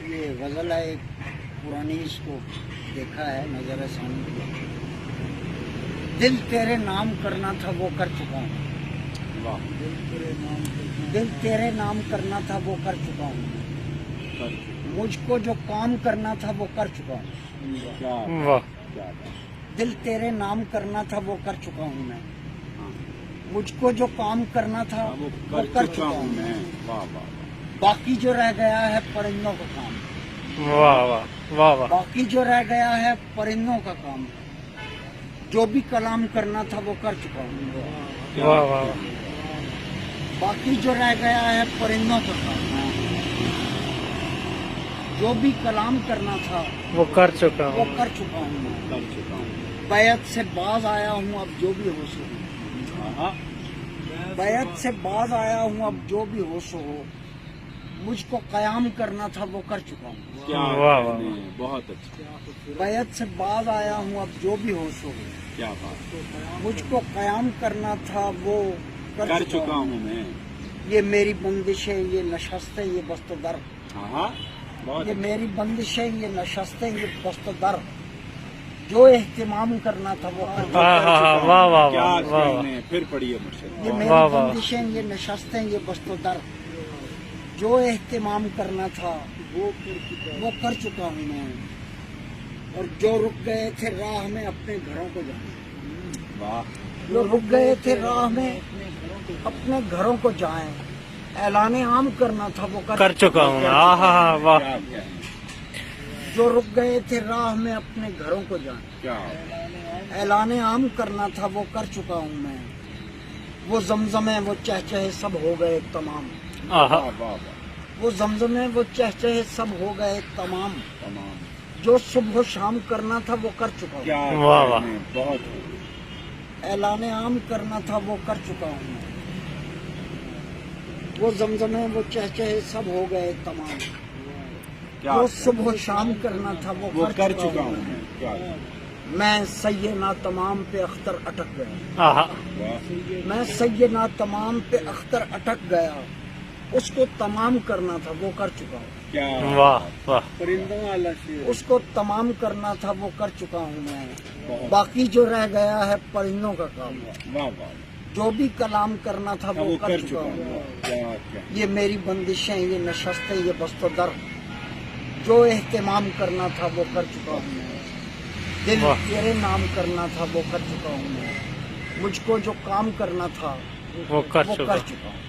یہ غزل ہے ایک پرانی، اس کو دیکھا ہے نظر ثانی کو۔ دل تیرے نام کرنا تھا وہ کر چکا ہوں، دل تیرے نام کرنا تھا وہ کر چکا ہوں، مجھ کو جو کام کرنا تھا وہ کر چکا ہوں، دل تیرے نام کرنا تھا وہ کر چکا ہوں میں، مجھ کو جو کام کرنا تھا وہ کر چکا ہوں میں، باقی جو رہ گیا ہے پرندوں کا کام، باقی جو رہ گیا ہے پرندوں کا کام، جو بھی کلام کرنا تھا وہ کر چکا ہوں، باقی جو رہ گیا ہے پرندوں کا کام، جو بھی کلام کرنا تھا وہ کر چکا ہوں، وہ کر چکا ہوں میں، بیعت سے باز آیا ہوں اب جو بھی ہو سو ہو، بیعت سے باز آیا ہوں اب جو بھی ہو سو ہو، مجھ کو قیام کرنا تھا وہ کر چکا ہوں، بہت اچھا، بیعت سے باز آیا ہوں اب جو بھی ہو سو ہو، کیا بات، مجھ کو قیام کرنا تھا وہ کر چکا ہوں میں، یہ میری بندشیں یہ نشستیں یہ بست و در، بہت یہ میری بندشیں یہ نشستیں یہ بست و در، جو اہتمام کرنا تھا وہ کر چکا ہوں، پھر پڑھیے مرشد، یہ میری بندشیں یہ نشستیں یہ بست و در، جو اہتمام کرنا تھا وہ کر چکا ہوں میں، اور جو رک گئے تھے راہ میں اپنے گھروں کو جائیں، جو رک گئے تھے راہ میں اپنے گھروں کو جائیں، اعلان عام کرنا تھا وہ کر چکا ہوں، واہ، جو رک گئے تھے راہ میں اپنے گھروں کو جائیں، اعلان عام کرنا تھا وہ کر چکا ہوں میں، وہ زمزمیں وہ چہچہے سب ہو گئے تمام، وہ زمزمیں وہ چہچہے سب ہو گئے تمام، جو صبح و شام کرنا تھا وہ کر چکا ہوں، اعلان عام کرنا تھا وہ کر چکا ہوں میں، وہ زمزمیں وہ چہچہے سب ہو گئے تمام، جو صبح و شام کرنا تھا وہ کر چکا ہوں، میں سیدنا تمام پہ اختر اٹک گیا، میں سیدنا تمام پہ اختر اٹک گیا، اس کو تمام کرنا تھا وہ کر چکا ہوں، اس کو تمام کرنا تھا وہ کر چکا ہوں میں، باقی جو رہ گیا ہے پرندوں کا کام، جو بھی کلام کرنا تھا وہ کر چکا ہوں، یہ میری بندشیں یہ نشستیں یہ بست و در، جو اہتمام کرنا تھا وہ کر چکا ہوں میں، دل تیرے نام کرنا تھا وہ کر چکا ہوں میں، مجھ کو جو کام کرنا تھا وہ کر چکا ہوں۔